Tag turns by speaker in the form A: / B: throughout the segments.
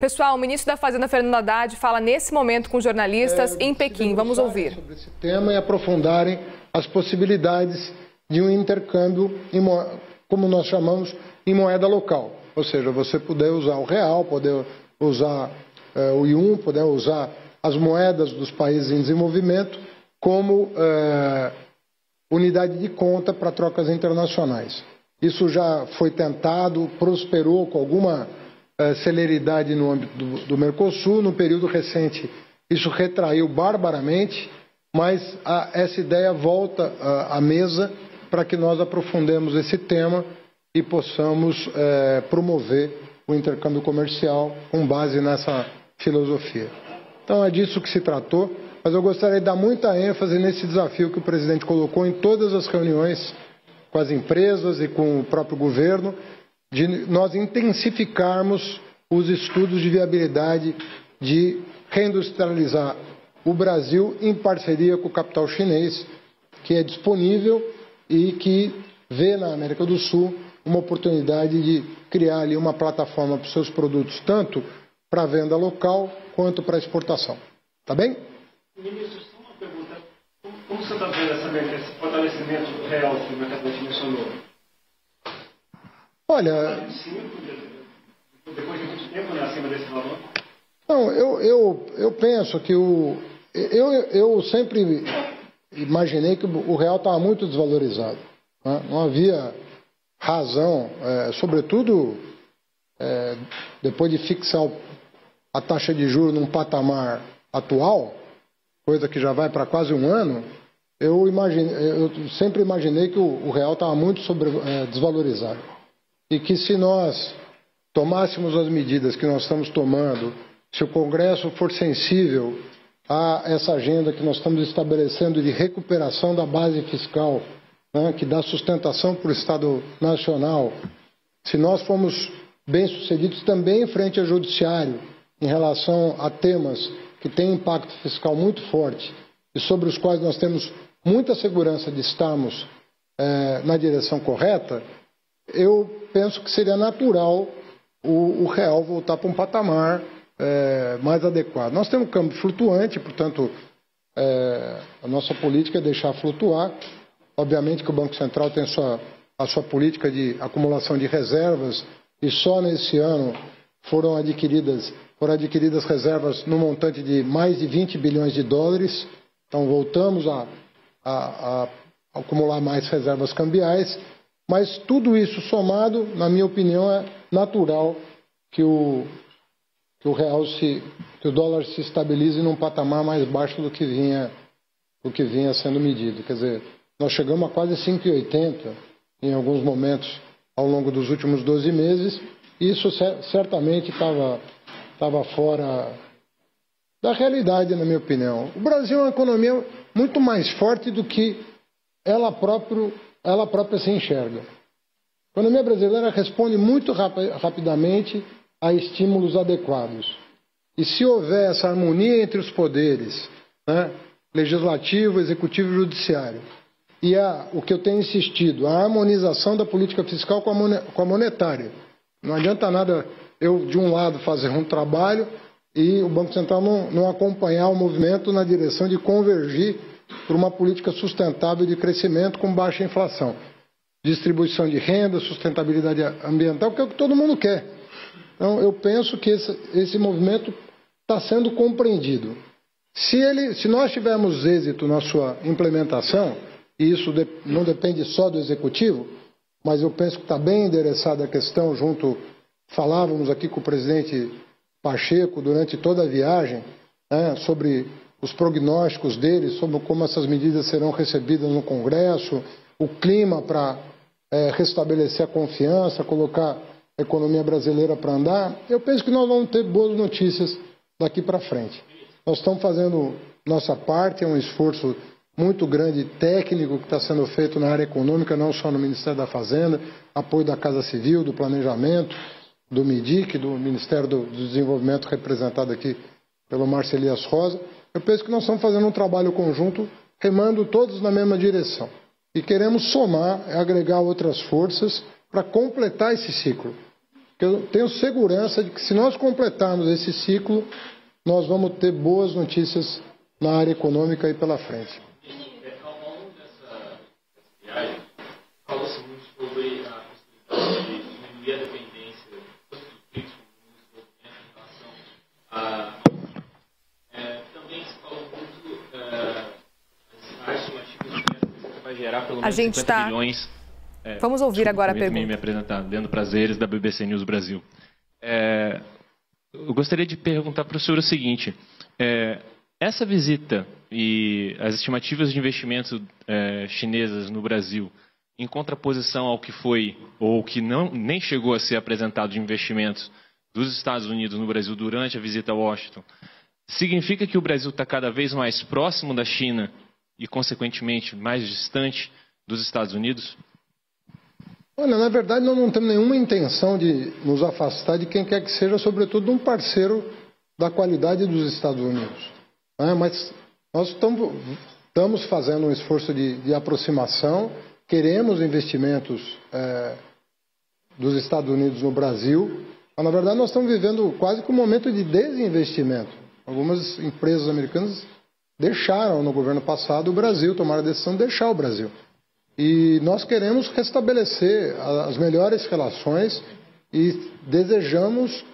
A: Pessoal, o ministro da Fazenda, Fernando Haddad, fala nesse momento com jornalistas em Pequim. Vamos ouvir.
B: Sobre esse tema e aprofundarem as possibilidades de um intercâmbio, como nós chamamos, em moeda local. Ou seja, você poder usar o real, poder usar o yuan, poder usar as moedas dos países em desenvolvimento como unidade de conta para trocas internacionais. Isso já foi tentado, prosperou com alguma celeridade no âmbito do Mercosul. No período recente, isso retraiu barbaramente, mas essa ideia volta à mesa para que nós aprofundemos esse tema e possamos promover o intercâmbio comercial com base nessa filosofia. Então é disso que se tratou, mas eu gostaria de dar muita ênfase nesse desafio que o presidente colocou em todas as reuniões com as empresas e com o próprio governo, de nós intensificarmos os estudos de viabilidade de reindustrializar o Brasil em parceria com o capital chinês, que é disponível e que vê na América do Sul uma oportunidade de criar ali uma plataforma para os seus produtos, tanto para venda local quanto para exportação. Tá bem?
C: Ministro, só uma pergunta. Como você está vendo esse fortalecimento do real que o mercado mencionou?
B: Olha,
C: depois de muito tempo, né, acima desse valor?
B: Não, eu penso que eu sempre imaginei que o real estava muito desvalorizado. Né? Não havia razão, sobretudo depois de fixar a taxa de juros num patamar atual, coisa que já vai para quase um ano. Eu sempre imaginei que o real estava muito desvalorizado. E que se nós tomássemos as medidas que nós estamos tomando, se o Congresso for sensível a essa agenda que nós estamos estabelecendo de recuperação da base fiscal, né, que dá sustentação para o Estado Nacional, se nós formos bem-sucedidos também frente ao Judiciário em relação a temas que têm impacto fiscal muito forte e sobre os quais nós temos muita segurança de estarmos na direção correta, eu penso que seria natural o real voltar para um patamar mais adequado. Nós temos um câmbio flutuante, portanto, a nossa política é deixar flutuar. Obviamente que o Banco Central tem a sua política de acumulação de reservas e só nesse ano foram adquiridas reservas no montante de mais de 20 bilhões de dólares. Então voltamos a acumular mais reservas cambiais. Mas tudo isso somado, na minha opinião, é natural que o dólar se estabilize num patamar mais baixo do que vinha sendo medido. Quer dizer, nós chegamos a quase 5,80 em alguns momentos ao longo dos últimos 12 meses, e isso certamente estava fora da realidade, na minha opinião. O Brasil é uma economia muito mais forte do que ela própria se enxerga. A economia brasileira responde muito rapidamente a estímulos adequados. E se houver essa harmonia entre os poderes, né, legislativo, executivo e judiciário, e o que eu tenho insistido, a harmonização da política fiscal com a monetária. Não adianta nada eu, de um lado, fazer um trabalho e o Banco Central não acompanhar o movimento na direção de convergir para uma política sustentável de crescimento com baixa inflação. Distribuição de renda, sustentabilidade ambiental, que é o que todo mundo quer. Então, eu penso que esse movimento está sendo compreendido. Se nós tivermos êxito na sua implementação, e isso não depende só do Executivo, mas eu penso que está bem endereçada a questão falávamos aqui com o presidente Pacheco durante toda a viagem, né, sobre os prognósticos dele, sobre como essas medidas serão recebidas no Congresso, o clima para restabelecer a confiança, colocar a economia brasileira para andar. Eu penso que nós vamos ter boas notícias daqui para frente. Nós estamos fazendo nossa parte, é um esforço muito grande técnico que está sendo feito na área econômica, não só no Ministério da Fazenda, apoio da Casa Civil, do Planejamento, do MIDIC, do Ministério do Desenvolvimento, representado aqui pelo Márcio Elias Rosa. Eu penso que nós estamos fazendo um trabalho conjunto, remando todos na mesma direção. E queremos somar, agregar outras forças para completar esse ciclo. Porque eu tenho segurança de que se nós completarmos esse ciclo, nós vamos ter boas notícias na área econômica aí pela frente.
D: Ao longo dessa viagem, falou-se muito sobre a possibilidade de diminuir a dependência dos BRICS como em relação a... também se falou muito as estimativas que essa visita vai gerar pelo menos 50 bilhões...
A: Vamos ouvir agora a pergunta.
D: Me apresentar, dando prazeres da BBC News Brasil. Eu gostaria de perguntar para o senhor o seguinte: essa visita e as estimativas de investimento chinesas no Brasil, em contraposição ao que foi ou que nem chegou a ser apresentado de investimentos dos Estados Unidos no Brasil durante a visita a Washington, significa que o Brasil está cada vez mais próximo da China e, consequentemente, mais distante dos Estados Unidos?
B: Olha, na verdade, nós não temos nenhuma intenção de nos afastar de quem quer que seja, sobretudo de um parceiro da qualidade dos Estados Unidos. Mas nós estamos fazendo um esforço de aproximação, queremos investimentos dos Estados Unidos no Brasil, mas, na verdade, nós estamos vivendo quase que um momento de desinvestimento. Algumas empresas americanas deixaram no governo passado o Brasil, tomaram a decisão de deixar o Brasil. E nós queremos restabelecer as melhores relações e desejamos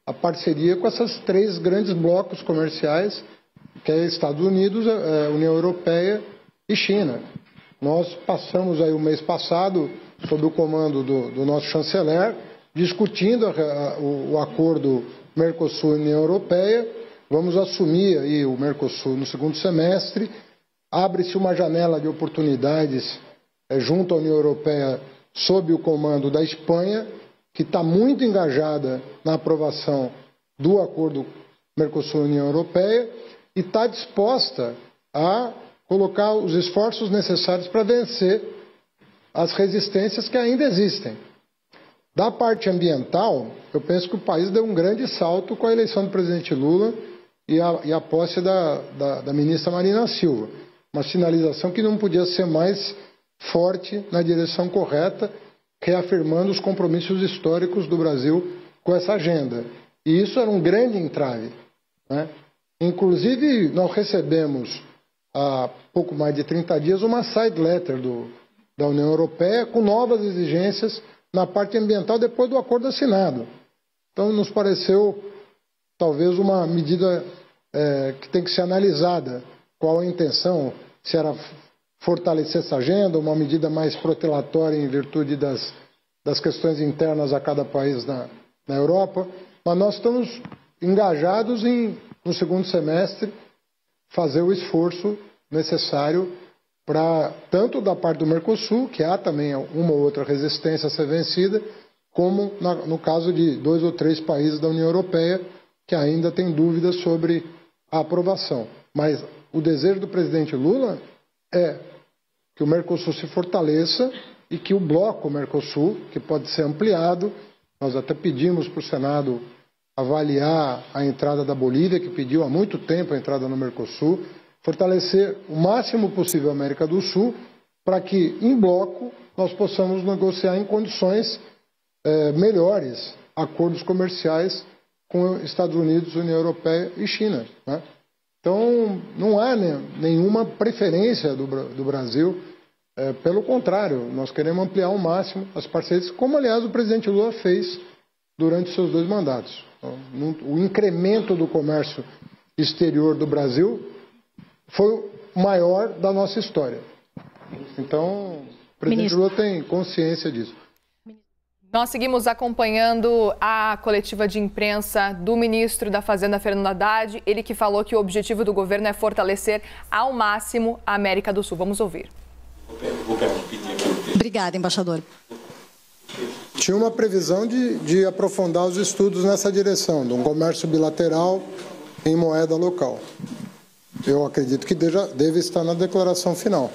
B: a parceria com essas três grandes blocos comerciais, que é Estados Unidos, União Europeia e China. Nós passamos aí o mês passado, sob o comando do nosso chanceler, discutindo o acordo Mercosul-União Europeia. Vamos assumir aí o Mercosul no segundo semestre. Abre-se uma janela de oportunidades junto à União Europeia, sob o comando da Espanha, que está muito engajada na aprovação do acordo Mercosul-União Europeia e está disposta a colocar os esforços necessários para vencer as resistências que ainda existem. Da parte ambiental, eu penso que o país deu um grande salto com a eleição do presidente Lula e a posse da ministra Marina Silva. Uma sinalização que não podia ser mais forte na direção correta, reafirmando os compromissos históricos do Brasil com essa agenda. E isso era um grande entrave, né? Inclusive, nós recebemos, há pouco mais de 30 dias, uma side letter da União Europeia com novas exigências na parte ambiental depois do acordo assinado. Então, nos pareceu, talvez, uma medida que tem que ser analisada. Qual a intenção, se era fortalecer essa agenda, uma medida mais protelatória em virtude das questões internas a cada país na Europa. Mas nós estamos engajados no segundo semestre, fazer o esforço necessário para, tanto da parte do Mercosul, que há também uma ou outra resistência a ser vencida, como no caso de 2 ou 3 países da União Europeia, que ainda têm dúvidas sobre a aprovação. Mas o desejo do presidente Lula é que o Mercosul se fortaleça e que o bloco Mercosul, que pode ser ampliado, nós até pedimos para o Senado avaliar a entrada da Bolívia, que pediu há muito tempo a entrada no Mercosul, fortalecer o máximo possível a América do Sul, para que, em bloco, nós possamos negociar em condições melhores acordos comerciais com Estados Unidos, União Europeia e China, né? Então, não há nenhuma preferência do Brasil. Pelo contrário, nós queremos ampliar ao máximo as parcerias, como, aliás, o presidente Lula fez durante seus 2 mandatos. O incremento do comércio exterior do Brasil foi o maior da nossa história. Então, o presidente Lula tem consciência disso.
A: Nós seguimos acompanhando a coletiva de imprensa do ministro da Fazenda, Fernando Haddad, ele que falou que o objetivo do governo é fortalecer ao máximo a América do Sul. Vamos ouvir.
E: Obrigada, embaixador.
B: Tinha uma previsão de aprofundar os estudos nessa direção, de um comércio bilateral em moeda local. Eu acredito que deve estar na declaração final.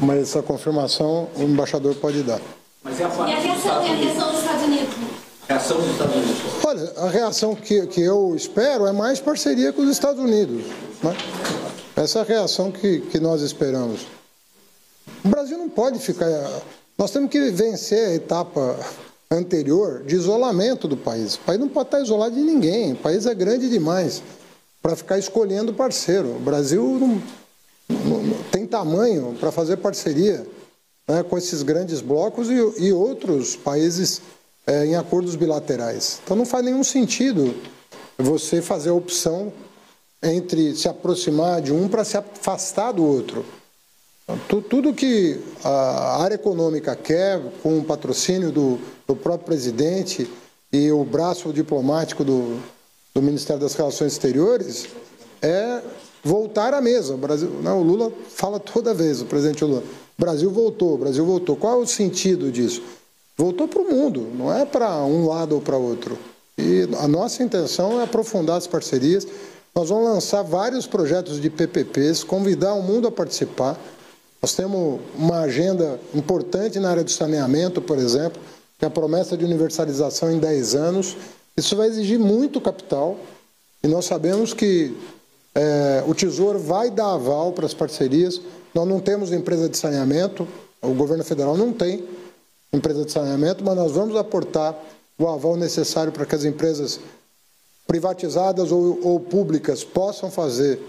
B: Mas essa confirmação o embaixador pode dar.
E: Mas e a reação dos Estados Unidos?
B: Reação dos Estados Unidos? Olha, a reação que eu espero é mais parceria com os Estados Unidos, né? Essa é a reação que nós esperamos. O Brasil não pode ficar... Nós temos que vencer a etapa anterior de isolamento do país. O país não pode estar isolado de ninguém, o país é grande demais para ficar escolhendo parceiro. O Brasil não tem tamanho para fazer parceria, né, com esses grandes blocos e outros países em acordos bilaterais. Então não faz nenhum sentido você fazer a opção entre se aproximar de um para se afastar do outro. Tudo que a área econômica quer, com o patrocínio do próprio presidente e o braço diplomático do Ministério das Relações Exteriores, é voltar à mesa. O Brasil, não, o Lula fala toda vez, o presidente Lula, o Brasil voltou, o Brasil voltou. Qual é o sentido disso? Voltou para o mundo, não é para um lado ou para outro. E a nossa intenção é aprofundar as parcerias. Nós vamos lançar vários projetos de PPPs, convidar o mundo a participar. Nós temos uma agenda importante na área do saneamento, por exemplo, que é a promessa de universalização em 10 anos. Isso vai exigir muito capital e nós sabemos que o Tesouro vai dar aval para as parcerias. Nós não temos empresa de saneamento, o governo federal não tem empresa de saneamento, mas nós vamos aportar o aval necessário para que as empresas privatizadas ou públicas possam fazer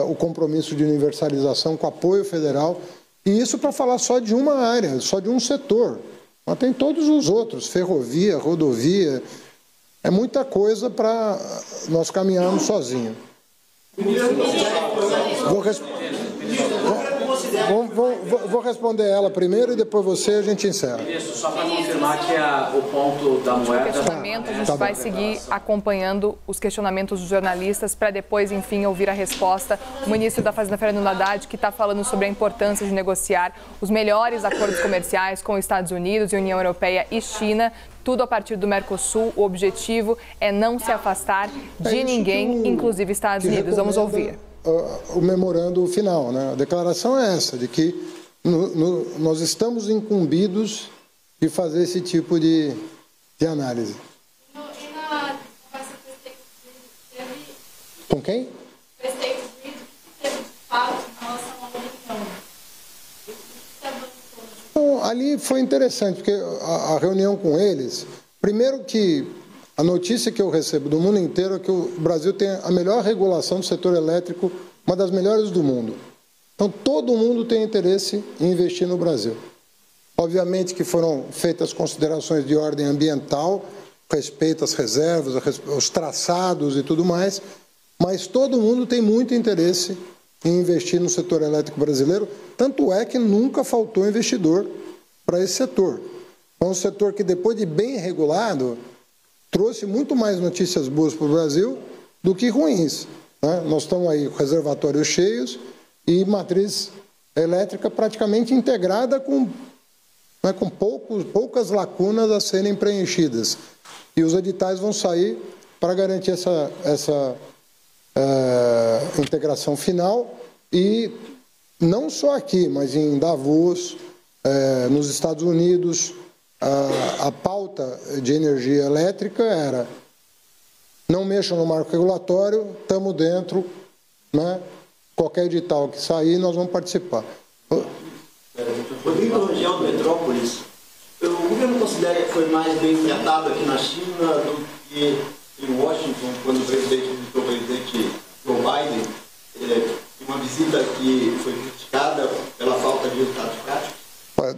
B: o compromisso de universalização com apoio federal. E isso para falar só de uma área, só de um setor. Mas tem todos os outros, ferrovia, rodovia, é muita coisa para nós caminharmos sozinhos. Vou responder ela primeiro e depois você, a gente encerra.
F: Isso, só para confirmar que o ponto da moeda...
A: A gente vai seguir acompanhando os questionamentos dos jornalistas para depois, enfim, ouvir a resposta. O ministro da Fazenda, Fernando Haddad, que está falando sobre a importância de negociar os melhores acordos comerciais com Estados Unidos, União Europeia e China, tudo a partir do Mercosul. O objetivo é não se afastar de ninguém, inclusive Estados Unidos. Vamos ouvir.
B: O memorando final, né? A declaração é essa, de que nós estamos incumbidos de fazer esse tipo de análise. Com quem? Bom, ali foi interessante, porque a reunião com eles, primeiro que a notícia que eu recebo do mundo inteiro é que o Brasil tem a melhor regulação do setor elétrico, uma das melhores do mundo. Então, todo mundo tem interesse em investir no Brasil. Obviamente que foram feitas considerações de ordem ambiental, respeito às reservas, aos traçados e tudo mais, mas todo mundo tem muito interesse em investir no setor elétrico brasileiro, tanto é que nunca faltou investidor para esse setor. É um setor que, depois de bem regulado, trouxe muito mais notícias boas para o Brasil do que ruins, né? Nós estamos aí com reservatórios cheios e matriz elétrica praticamente integrada com poucas lacunas a serem preenchidas. E os editais vão sair para garantir essa integração final, e não só aqui, mas em Davos, nos Estados Unidos. A pauta de energia elétrica era: não mexam no marco regulatório, estamos dentro, né? Qualquer edital que sair, nós vamos participar.
G: Rodrigo, na região do Metrópolis, o governo considera que foi mais bem tratado aqui na China do que em Washington, quando o presidente Joe Biden, uma visita que foi criticada pela falta de resultados práticos?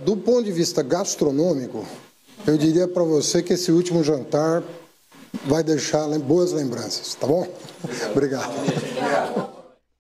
B: Do ponto de vista gastronômico, eu diria para você que esse último jantar vai deixar boas lembranças, tá bom? Obrigado.